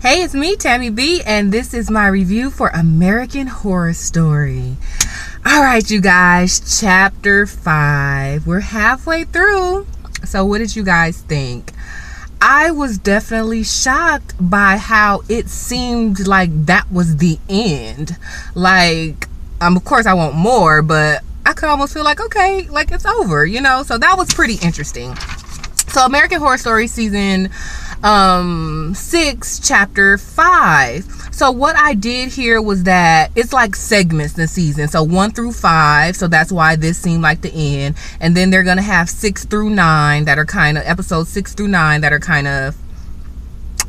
Hey, it's me, Tammy B, and this is my review for American Horror Story. All right, you guys, chapter 5. We're halfway through. So what did you guys think? I was definitely shocked by how it seemed like that was the end. Like, of course I want more, but I could almost feel like, okay, like it's over, you know? So that was pretty interesting. So American Horror Story season 6, chapter 5. So what I did here was that it's like segments this season. So 1 through 5. So that's why this seemed like the end. And then they're going to have 6 through 9 that are kind of, episodes 6 through 9 that are kind of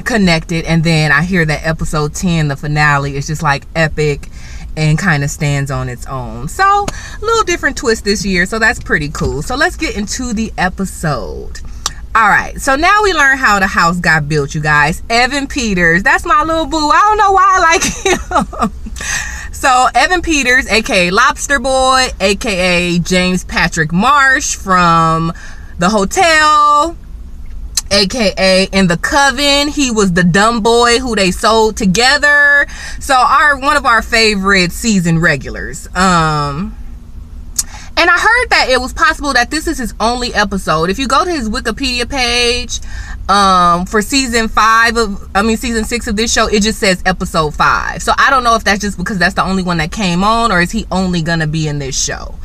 connected. And then I hear that episode 10, the finale, is just like epic and kind of stands on its own. So a little different twist this year. So that's pretty cool. So let's get into the episode. All right, so now we learn how the house got built, you guys. Evan Peters, that's my little boo. I don't know why I like him. So Evan Peters, aka Lobster Boy, aka James Patrick Marsh from The Hotel, aka in The Coven, he was the dumb boy who they sold together. So one of our favorite season regulars. And I heard that it was possible that this is his only episode. If you go to his Wikipedia page for season 6 of this show, it just says episode 5. So I don't know if that's just because that's the only one that came on, or is he only gonna be in this show,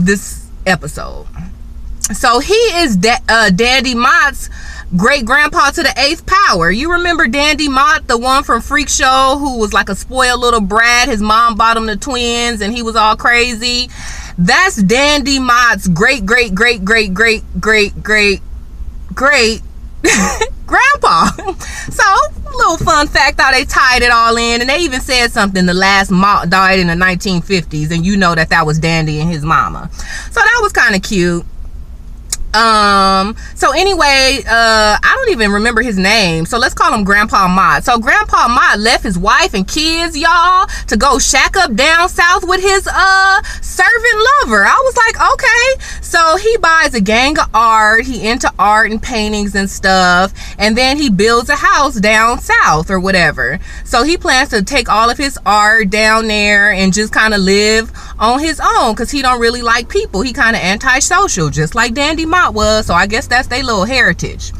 this episode. So he is Dandy Mott's great grandpa to the 8th power. You remember Dandy Mott, the one from Freak Show who was like a spoiled little brat? His mom bought him the twins and he was all crazy. That's Dandy Mott's great grandpa. So, a little fun fact how they tied it all in, and they even said something, the last Mott died in the 1950s, and you know that was Dandy and his mama. So that was kind of cute. So anyway, I don't even remember his name, so let's call him Grandpa Mott. So Grandpa Mott left his wife and kids, y'all, to go shack up down south with his servant lover. I was like, okay. So he buys a gang of art. He into art and paintings and stuff, and then he builds a house down south or whatever. So he plans to take all of his art down there and just kind of live on his own, because he don't really like people. He kind of antisocial, just like Dandy Mott was. So I guess that's their little heritage.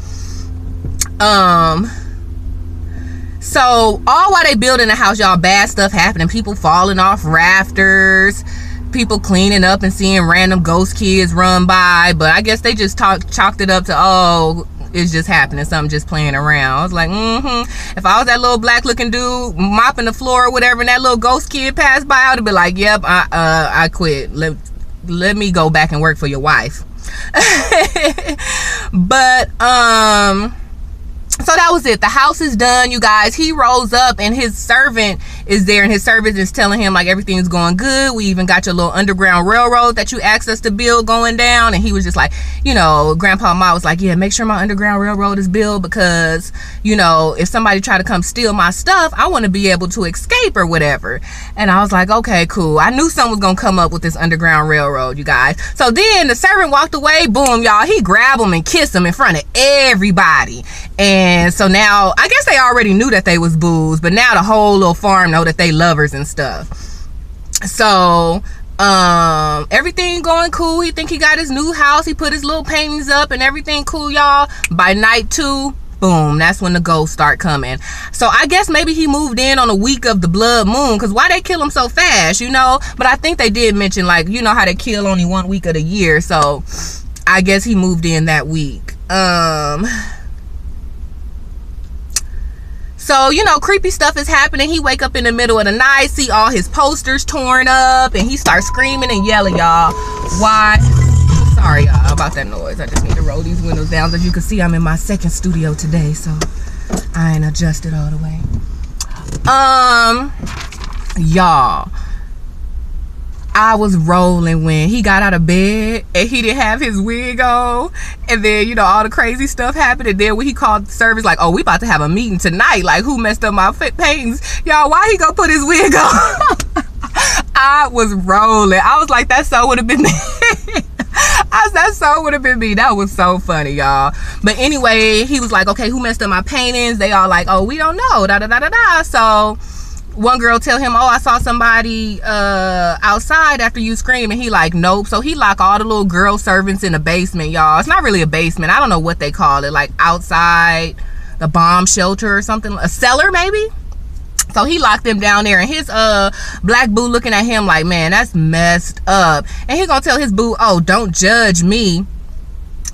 So all while they building the house, y'all, bad stuff happening. People falling off rafters, people cleaning up and seeing random ghost kids run by. But I guess they just chalked it up to, oh, it's just happening, something just playing around. I was like, if I was that little black looking dude mopping the floor or whatever, and that little ghost kid passed by, I would have been like, yep, I quit. Let me go back and work for your wife. But so that was it. The house is done, you guys. He rolls up and his servant is there, and his servant is telling him like everything's going good. We even got your little underground railroad that you asked us to build going down. And he was just like, you know, Grandpa Ma was like, yeah, make sure my underground railroad is built, because, you know, if somebody try to come steal my stuff, I want to be able to escape or whatever. And I was like, okay, cool. I knew someone was gonna come up with this underground railroad, you guys. So then the servant walked away. Boom, y'all, he grabbed him and kissed him in front of everybody. And so now, I guess they already knew that they was boos, but now the whole little farm know that they lovers and stuff. So everything going cool. He think he got his new house. He put his little paintings up and everything cool, y'all. By night 2, boom, that's when the ghosts start coming. So I guess maybe he moved in on a week of the blood moon, because why they kill him so fast, you know? But I think they did mention, like, you know how they kill only 1 week of the year. So I guess he moved in that week. So, you know, creepy stuff is happening. He wake up in the middle of the night, see all his posters torn up, and he starts screaming and yelling, y'all. Why? Sorry, y'all, about that noise. I just need to roll these windows down. As you can see, I'm in my second studio today, so I ain't adjusted all the way. Y'all, I was rolling when he got out of bed and he didn't have his wig on, and then, you know, all the crazy stuff happened. And then when he called the service, like, oh, we about to have a meeting tonight, like, who messed up my paintings? Y'all, why he gonna put his wig on? I was rolling. I was like, that so would have been That so would have been me. That was so funny, y'all. But anyway, he was like, okay, who messed up my paintings? They all like, oh, we don't know. Da da da da da. So one girl tell him, oh, I saw somebody outside after you scream, and he like, nope. So he locked all the little girl servants in the basement, y'all. It's not really a basement. I don't know what they call it, like outside the bomb shelter or something, a cellar maybe. So he locked them down there, and his black boo looking at him like, man, that's messed up. And he gonna tell his boo, oh, don't judge me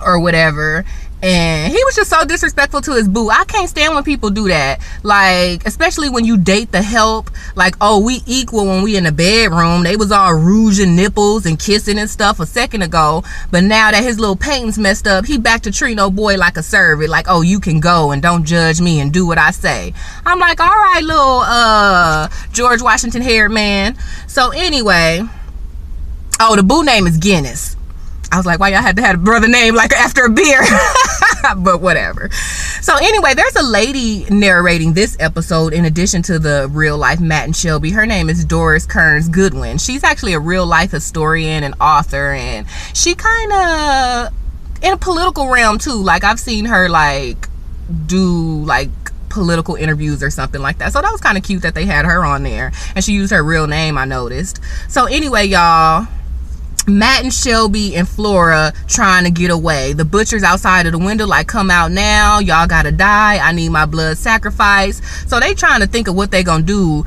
or whatever. And he was just so disrespectful to his boo. I can't stand when people do that. Like, especially when you date the help. Like, oh, we equal when we in the bedroom. They was all rouging nipples and kissing and stuff a second ago. But now that his little paintings messed up, he back to treating old boy like a servant. Like, oh, you can go and don't judge me and do what I say. I'm like, all right, little George Washington haired man. So anyway, oh, the boo name is Guinness. I was like, why y'all had to have a brother name like after a beer? But whatever. So anyway, there's a lady narrating this episode in addition to the real life Matt and Shelby. Her name is Doris Kearns Goodwin. She's actually a real life historian and author, and she kind of in a political realm too. Like, I've seen her like do like political interviews or something like that. So that was kind of cute that they had her on there, and she used her real name, I noticed. So anyway, y'all, Matt and Shelby and Flora trying to get away. The butcher's outside of the window like, come out now, y'all gotta die, I need my blood sacrifice. So they trying to think of what they gonna do.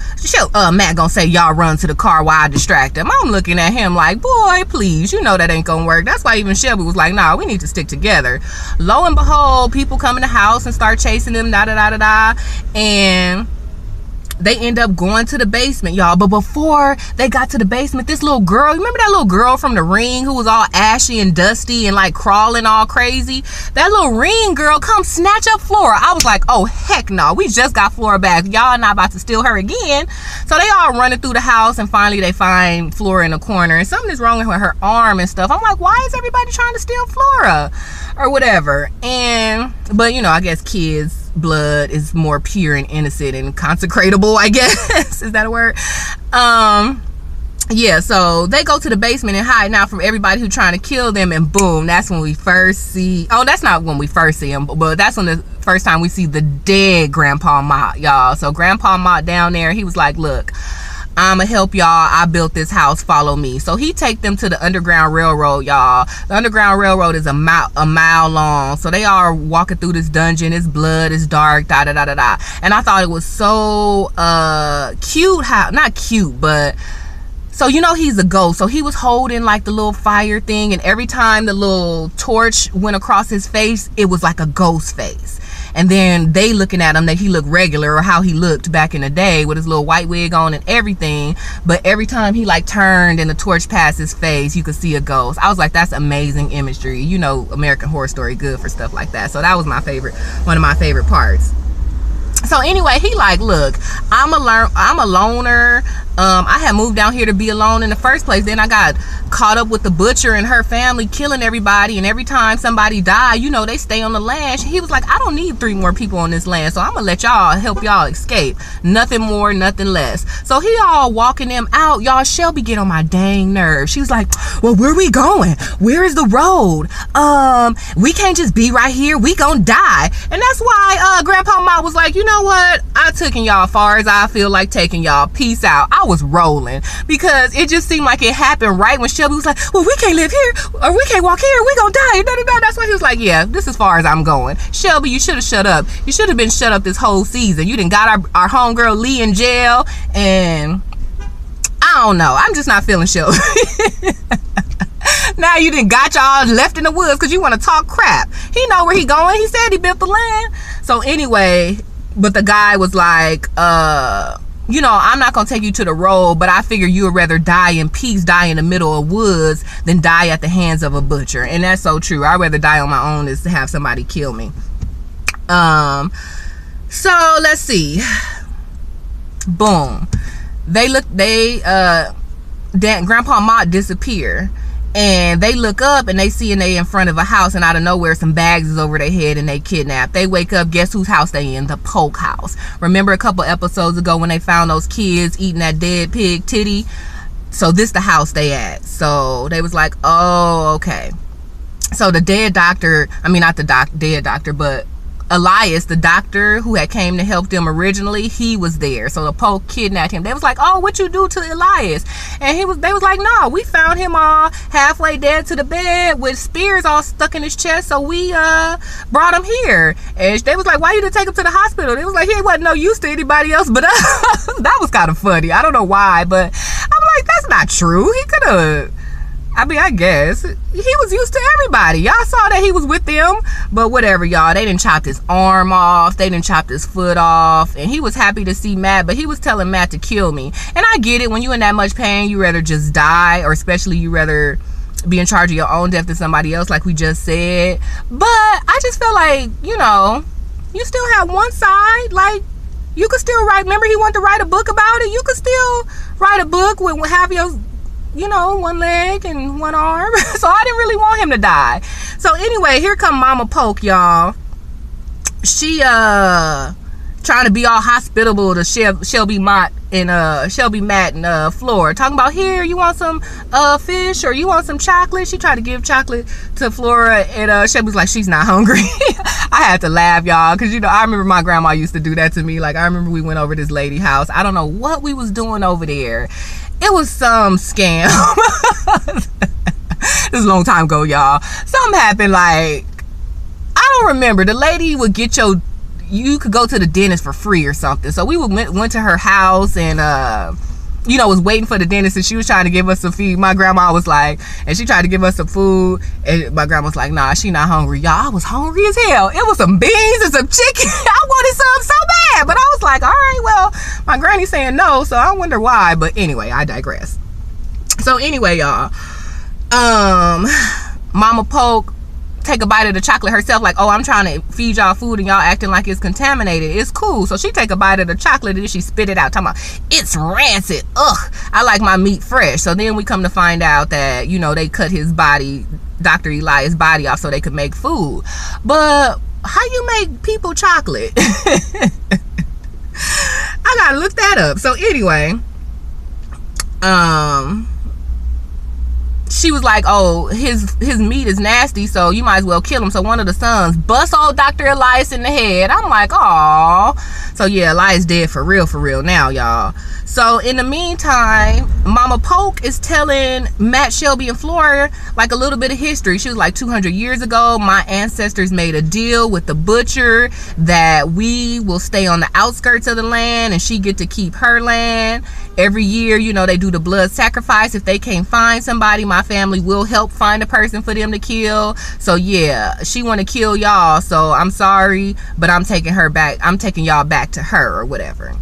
Matt gonna say, y'all run to the car while I distract him. I'm looking at him like, boy, please, you know that ain't gonna work. That's why even Shelby was like, nah, we need to stick together. Lo and behold, people come in the house and start chasing them, da da da da da, and they end up going to the basement, y'all. But before they got to the basement, this little girl, you remember that little girl from The Ring who was all ashy and dusty and like crawling all crazy? That little Ring girl come snatch up Flora. I was like, oh, heck no. We just got Flora back. Y'all not about to steal her again. So they all running through the house, and finally they find Flora in the corner, and something is wrong with her arm and stuff. I'm like, why is everybody trying to steal Flora or whatever? But you know, I guess kids' blood is more pure and innocent and consecratable, I guess. Is that a word? Yeah, so they go to the basement and hide now from everybody who's trying to kill them, and boom, that's when we first see, oh, that's not when we first see him, but that's when the first time we see the dead Grandpa Mott, y'all. So Grandpa Mott down there, he was like, look, I'ma help y'all. I built this house. Follow me. So he take them to the Underground Railroad, y'all. The Underground Railroad is a mile long. So they are walking through this dungeon. It's blood. It's dark. Da da da da da. And I thought it was so cute. How, not cute, but so you know he's a ghost. So he was holding like the little fire thing, and every time the little torch went across his face, it was like a ghost face. And then they looking at him that he looked regular, or how he looked back in the day with his little white wig on and everything. But every time he like turned and the torch passed his face, you could see a ghost. I was like, that's amazing imagery. You know, American Horror Story good for stuff like that. So that was my favorite, one of my favorite parts. So anyway, he like, look, I'm a loner. I had moved down here to be alone in the first place. Then I got caught up with the butcher and her family killing everybody, and every time somebody died, you know, they stay on the land. He was like, I don't need 3 more people on this land, so I'm gonna let y'all help y'all escape. Nothing more, nothing less. So he all walking them out, y'all. Shelby get on my dang nerves. She was like, well, where we going? Where is the road? We can't just be right here. We gonna die. And that's why Grandpa Mott was like, you know what, I taking y'all far as I feel like taking y'all. Peace out. I was rolling because it just seemed like it happened right when Shelby was like, well, we can't live here, or we can't walk here, we gonna die. That's why he was like, yeah, this is as far as I'm going. Shelby, you should have shut up. You should have been shut up this whole season. You done got our homegirl Lee in jail, and I don't know, I'm just not feeling Shelby. Now you done got y'all left in the woods because you want to talk crap. He know where he going. He said he built the land. So anyway, but the guy was like, you know, I'm not gonna take you to the road, but I figure you would rather die in peace, die in the middle of woods, than die at the hands of a butcher. And that's so true. I'd rather die on my own than to have somebody kill me. So let's see. Boom. Grandpa Mott disappear. And they look up and they see they in front of a house, and out of nowhere some bags is over their head and they kidnapped. They wake up, guess whose house they in? The Polk house. Remember a couple episodes ago when they found those kids eating that dead pig titty? So this the house they at. So they was like, oh, okay. So the dead doctor, I mean, not the dead doctor, but Elias, the doctor who had came to help them originally, he was there. So the Pope kidnapped him. They was like, oh, what you do to Elias? And they was like, no, we found him all halfway dead to the bed with spears all stuck in his chest, so we brought him here. And they was like, why you didn't take him to the hospital? They was like, he wasn't no use to anybody else but us. That was kind of funny. I don't know why, but I'm like, that's not true. He could have, I mean, I guess he was used to everybody. Y'all saw that he was with them, but whatever, y'all. They didn't chop his arm off. They didn't chop his foot off, and he was happy to see Matt, but he was telling Matt to kill me. And I get it. When you in that much pain, you rather just die, or especially you rather be in charge of your own death than somebody else, like we just said. But I just feel like, you know, you still have one side. Like, you could still write. Remember, he wanted to write a book about it. You could still write a book with have your, you know, one leg and one arm. So I didn't really want him to die. So anyway, here come Mama Polk, y'all. She trying to be all hospitable to Shelby Matt and Flora, talking about, here, you want some fish or you want some chocolate? She tried to give chocolate to Flora, and Shelby's like, she's not hungry. I had to laugh, y'all, because, you know, I remember my grandma used to do that to me. Like, I remember we went over this lady house. I don't know what we was doing over there. It was some scam. This is a long time ago, y'all. Something happened, like, I don't remember. The lady would get you could go to the dentist for free or something. So we went to her house and, you know, was waiting for the dentist, and she was trying to give us some food. My grandma was like, and she tried to give us some food, and my grandma was like, nah, she not hungry. Y'all, I was hungry as hell. It was some beans and some chicken. I wanted some so bad, but I was like, all right, well, my granny's saying no, so I wonder why. But anyway, I digress. So anyway, y'all, Mama Polk take a bite of the chocolate herself, like, oh, I'm trying to feed y'all food and y'all acting like it's contaminated. It's cool. So she take a bite of the chocolate and then she spit it out, talking about, it's rancid. Ugh, I like my meat fresh. So then we come to find out that, you know, they cut his body, Dr. Elias' body off so they could make food. But how you make people chocolate? I gotta look that up. So anyway, she was like, oh, his meat is nasty, so you might as well kill him. So one of the sons busts old Dr. Elias in the head. I'm like, aw. So yeah, Elias dead for real now, y'all. So in the meantime, Mama Polk is telling Matt, Shelby, and Flora like a little bit of history. She was like, 200 years ago, my ancestors made a deal with the butcher that we will stay on the outskirts of the land and she get to keep her land. Every year, you know, they do the blood sacrifice. If they can't find somebody, my family will help find a person for them to kill. So yeah, she want to kill y'all, so I'm sorry, but I'm taking her back. I'm taking y'all back to her or whatever.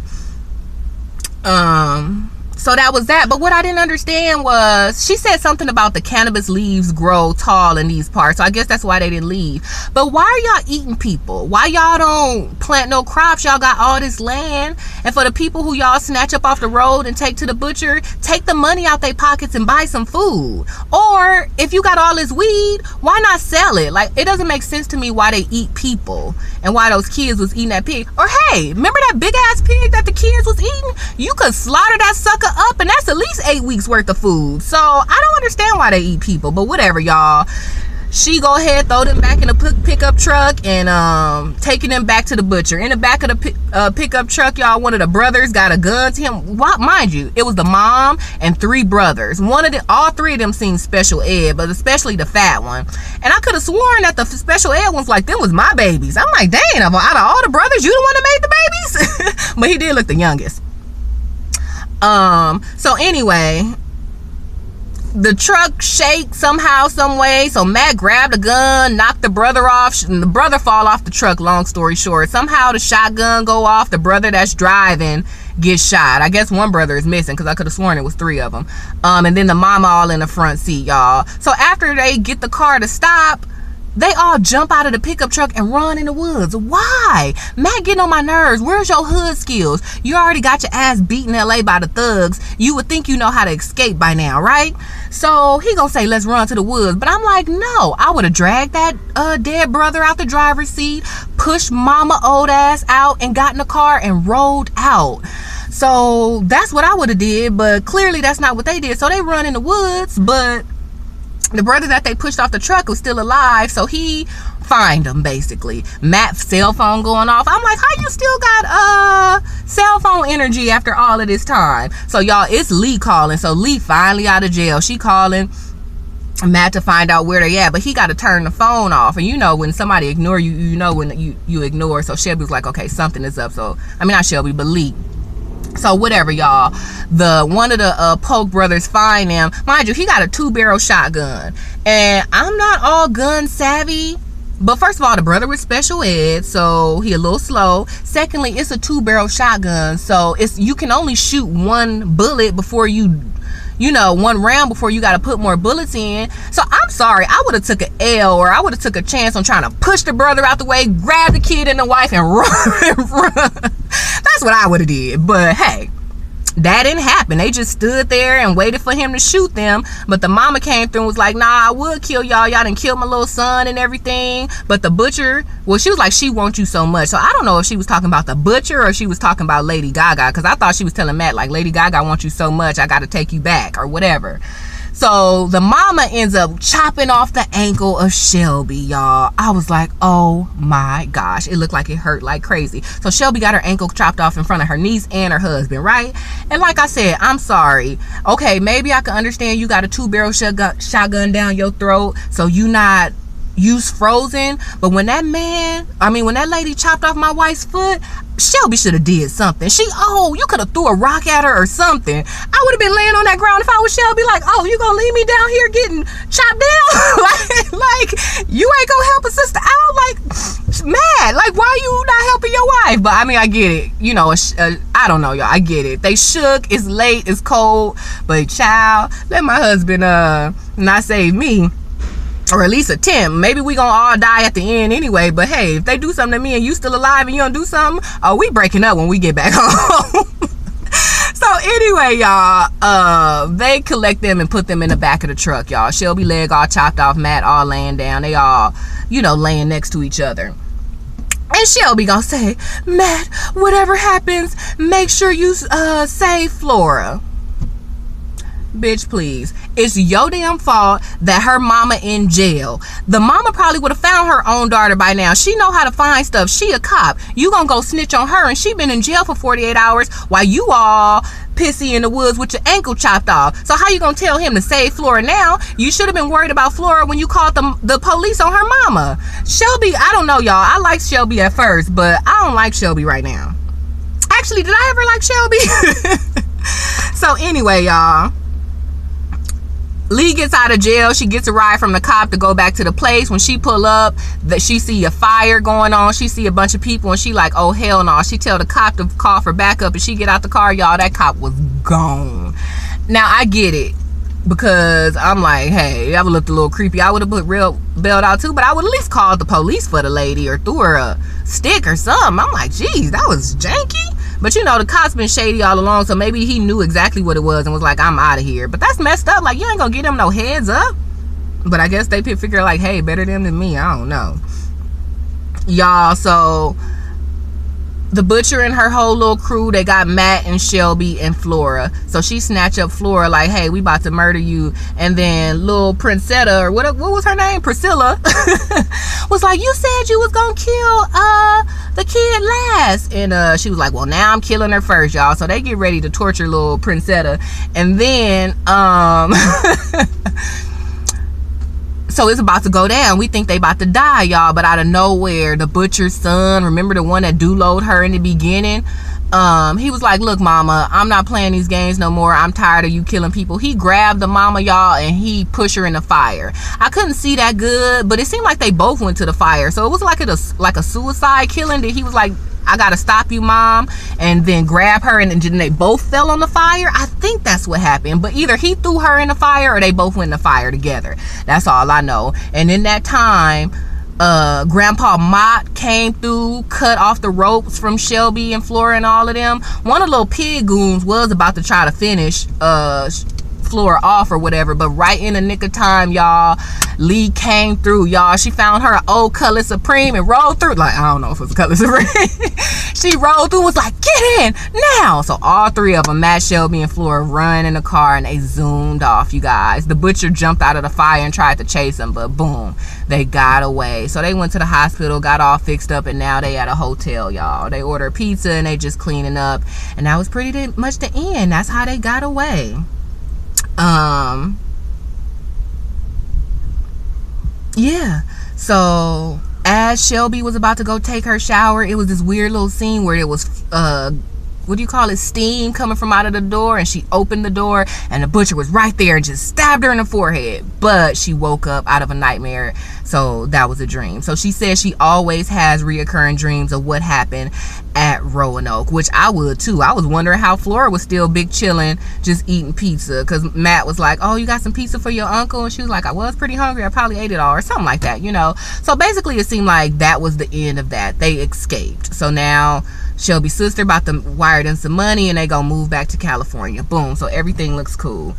So that was that. But what I didn't understand was, she said something about the cannabis leaves grow tall in these parts. So I guess that's why they didn't leave. But why are y'all eating people? Why y'all don't plant no crops? Y'all got all this land. And for the people who y'all snatch up off the road and take to the butcher, take the money out their pockets and buy some food. Or if you got all this weed, why not sell it? Like, it doesn't make sense to me why they eat people and why those kids was eating that pig. Or hey, remember that big ass pig that the kids was eating? You could slaughter that sucker up and that's at least 8 weeks worth of food. So I don't understand why they eat people, but whatever, y'all. She go ahead, throw them back in the pickup truck and taking them back to the butcher. In the back of the pickup truck, y'all, one of the brothers got a gun to him. Mind you, it was the mom and 3 brothers. All 3 of them seemed special ed, but especially the fat one. And I could have sworn that the special ed one's like, them was my babies. I'm like, dang, out of all the brothers, you the one that made the babies? But he did look the youngest. So anyway, the truck shaked somehow, some way. So Matt grabbed a gun, knocked the brother off, and the brother fall off the truck, long story short. Somehow the shotgun go off. The brother that's driving gets shot. I guess one brother is missing because I could have sworn it was 3 of them. And then the mama all in the front seat, y'all. So after they get the car to stop, they all jump out of the pickup truck and run in the woods. Why? Matt getting on my nerves. Where's your hood skills? You already got your ass beat in LA by the thugs. You would think you know how to escape by now, right? So he gonna say, let's run to the woods. But I'm like, no. I would have dragged that dead brother out the driver's seat, pushed mama old ass out, and got in the car and rolled out. So that's what I would have did, but clearly that's not what they did. So they run in the woods, but the brother that they pushed off the truck was still alive, so he find them basically. Matt's cell phone going off. I'm like, how you still got cell phone energy after all of this time? So y'all, it's Lee calling. So Lee finally out of jail. She calling Matt to find out where they at, but he got to turn the phone off. And you know when somebody ignore you, you know when you ignore. So Shelby was like, okay, something is up. So I mean, not Shelby, but Lee. So whatever, y'all, one of the Polk brothers find him. Mind you, he got a 2-barrel shotgun, and I'm not all gun savvy, but first of all, the brother was special ed, so he a little slow. Secondly, it's a 2-barrel shotgun, so you can only shoot one bullet before one round before you got to put more bullets in. So I'm sorry, I would have took an L, or I would have took a chance on trying to push the brother out the way, grab the kid and the wife, and run. That's what I would have did. But hey, that didn't happen. They just stood there and waited for him to shoot them. But the mama came through and was like, nah, I would kill y'all. Y'all done killed my little son and everything. But the butcher, well, she was like, she wants you so much. So I don't know if she was talking about the butcher or she was talking about Lady Gaga, because I thought she was telling Matt, like, Lady Gaga wants you so much, I got to take you back or whatever. So the mama ends up chopping off the ankle of Shelby, y'all. I was like, oh my gosh. It looked like it hurt like crazy. So Shelby got her ankle chopped off in front of her niece and her husband, right? And like I said, I'm sorry. Okay, maybe I can understand you got a 2-barrel shotgun down your throat, so you not use frozen. But when that lady chopped off my wife's foot, Shelby should have did something. You could have threw a rock at her or something. I would have been laying on that ground if I was Shelby, like, oh, you gonna leave me down here getting chopped down? like you ain't gonna help a sister out? Like, mad. Like, why you not helping your wife? But I mean, I get it. I don't know, y'all. I get it. They shook. It's late. It's cold. But child, let my husband not save me. Or at least attempt. Maybe we gonna all die at the end anyway. But hey, if they do something to me and you still alive and you don't do something, we breaking up when we get back home. So anyway, y'all, they collect them and put them in the back of the truck, y'all. Shelby leg all chopped off, Matt all laying down. They all, laying next to each other. And Shelby gonna say, Matt, whatever happens, make sure you save Flora. Bitch, please. It's your damn fault that her mama in jail. The mama probably would have found her own daughter by now. She know how to find stuff. She a cop. You gonna go snitch on her, and she been in jail for 48 hours while you all pissy in the woods with your ankle chopped off. So how you gonna tell him to save Flora now? You should have been worried about Flora when you called the police on her mama. Shelby, I don't know, y'all. I liked Shelby at first, but I don't like Shelby right now. Actually, did I ever like Shelby? So anyway, y'all, Lee gets out of jail. She gets a ride from the cop to go back to the place. When she pull up, that she see a fire going on. She see a bunch of people, and she like, oh hell no. She tell the cop to call for backup, and she get out the car, y'all. That cop was gone. Now I get it, because I'm like, hey, I would looked a little creepy. I would have put real bailed out too, but I would at least call the police for the lady or threw her a stick or something. I'm like, geez, that was janky. But the cops been shady all along, so maybe he knew exactly what it was and was like, I'm out of here. But that's messed up. Like, you ain't gonna get him no heads up. But I guess they figure like, hey, better them than me. I don't know. Y'all, so the butcher and her whole little crew, they got Matt and Shelby and Flora. So she snatched up Flora like, hey, we about to murder you. And then little Princetta, or what was her name? Priscilla, was like, you said you was gonna kill the kid last. And she was like, well, now I'm killing her first, y'all. So they get ready to torture little Princetta. And then so it's about to go down. We think they about to die, y'all. But out of nowhere, the butcher's son, remember the one that do-load her in the beginning? He was like, look, mama, I'm not playing these games no more. I'm tired of you killing people. He grabbed the mama, y'all, and he pushed her in the fire. I couldn't see that good, but it seemed like they both went to the fire. So it was like a suicide killing that he was like, I gotta stop you, mom, and then grab her, and then they both fell on the fire. I think that's what happened, but either he threw her in the fire or they both went in the fire together. That's all I know. And in that time, Grandpa Mott came through, cut off the ropes from Shelby and Flora and all of them. One of the little pig goons was about to try to finish Flora off or whatever. But right in the nick of time, y'all, Lee came through, y'all. She found her old Color Supreme and rolled through. Like, I don't know if it was Color Supreme. She rolled through, was like, get in now. So all three of them, Matt, Shelby, and Flora, run in the car and they zoomed off, you guys. The butcher jumped out of the fire and tried to chase them, but boom, they got away. So they went to the hospital, got all fixed up, and now they at a hotel, y'all. They ordered pizza and they just cleaning up, and that was pretty much the end. That's how they got away. Yeah, so as Shelby was about to go take her shower, it was this weird little scene where it was what do you call it, steam coming from out of the door, and she opened the door and the butcher was right there and just stabbed her in the forehead. But she woke up out of a nightmare, so that was a dream. So she says she always has reoccurring dreams of what happened at Roanoke, which I would too. I was wondering how Flora was still big chilling, just eating pizza, because Matt was like, oh, you got some pizza for your uncle? And she was like, I was pretty hungry, I probably ate it all, or something like that, you know. So basically it seemed like that was the end of that. They escaped. So now Shelby's sister about to wire them some money and they gonna move back to California. Boom. So everything looks cool.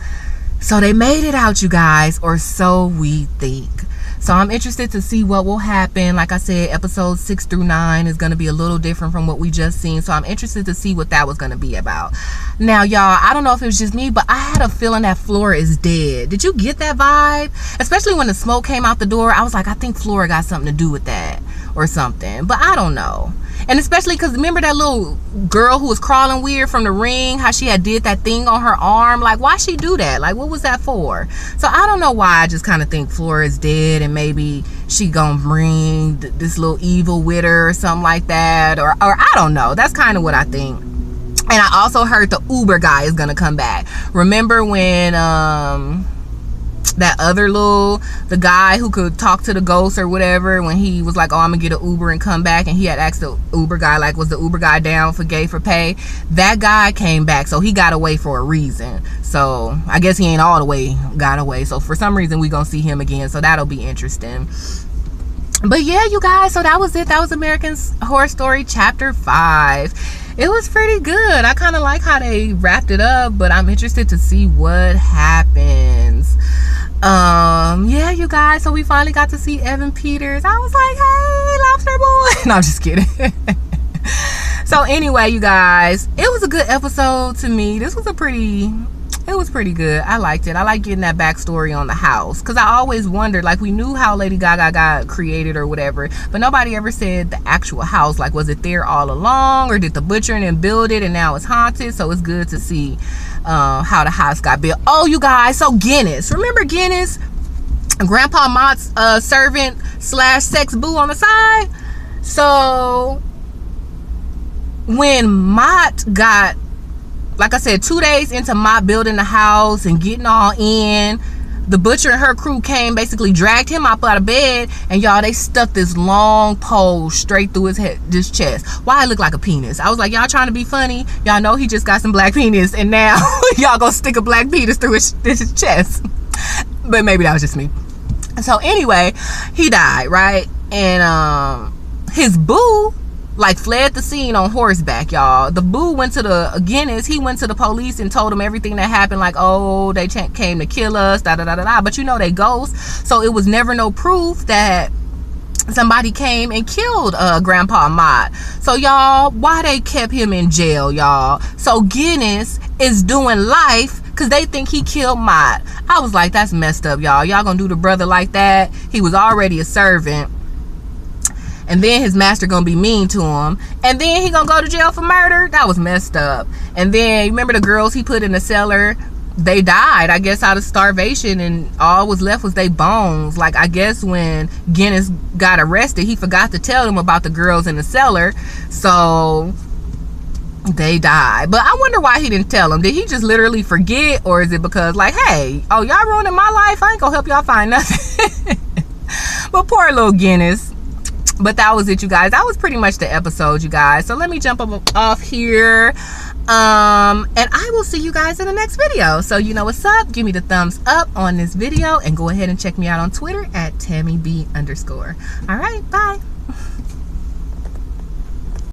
So they made it out, you guys, or so we think. So I'm interested to see what will happen. Like I said, episodes 6 through 9 is going to be a little different from what we just seen. So I'm interested to see what that was going to be about. Now, y'all, I don't know if it was just me, but I had a feeling that Flora is dead. Did you get that vibe? Especially when the smoke came out the door. I was like, I think Flora got something to do with that or something. But I don't know. And especially because remember that little girl who was crawling weird from the ring, how she had did that thing on her arm? Like, why she do that? Like, what was that for? So I don't know why. I just kind of think Flora is dead and maybe she gonna bring this little evil with her or something like that. Or I don't know. That's kind of what I think. And I also heard the Uber guy is gonna come back. Remember when that other the guy who could talk to the ghost or whatever, when he was like, oh, I'm gonna get an Uber and come back, and he had asked the Uber guy, like, was the Uber guy down for gay for pay? That guy came back, so he got away for a reason. So I guess he ain't all the way got away. So for some reason we gonna see him again, so that'll be interesting. But yeah, you guys, so that was it. That was American Horror Story Chapter 5. It was pretty good. I kind of like how they wrapped it up, but I'm interested to see what happens. Yeah, you guys, so we finally got to see Evan Peters. I was like, hey, Lobster Boy. No, I'm just kidding. So anyway, you guys, it was a good episode to me. This was it was pretty good. I liked it. I like getting that backstory on the house, because I always wondered, like, we knew how Lady Gaga got created or whatever, but nobody ever said the actual house. Like, was it there all along, or did the butcher and then build it and now it's haunted? So it's good to see how the house got built. Oh, you guys, so Guinness. Remember Guinness? Grandpa Mott's servant / sex boo on the side. So when Mott got, like I said, 2 days into Mott building the house and getting all in, the butcher and her crew came, basically dragged him up out of bed, and y'all, they stuck this long pole straight through his head, this chest. Why it looked like a penis? I was like, y'all trying to be funny? Y'all know he just got some black penis, and now y'all gonna stick a black penis through his chest. But maybe that was just me. So anyway, he died, right? And his boo, like, fled the scene on horseback, y'all. The boo went to the Guinness. He went to the police and told them everything that happened. Like, oh, they came to kill us, da da da da da. But you know they ghosts, so it was never no proof that somebody came and killed Grandpa Mott. So y'all, why they kept him in jail, y'all? So Guinness is doing life because they think he killed Mott. I was like, that's messed up, y'all. Y'all gonna do the brother like that? He was already a servant, and then his master gonna be mean to him, and then he gonna go to jail for murder? That was messed up. And then remember the girls he put in the cellar? They died, I guess, out of starvation, and all was left was their bones. Like, I guess when Guinness got arrested, he forgot to tell them about the girls in the cellar, so they died. But I wonder why he didn't tell them. Did he just literally forget, or is it because, like, hey, oh, y'all ruining my life, I ain't gonna help y'all find nothing? But poor little Guinness. But that was it, you guys. That was pretty much the episode, you guys. So let me jump off here. And I will see you guys in the next video. So you know what's up. Give me the thumbs up on this video, and go ahead and check me out on Twitter at TammyB_. All right, bye.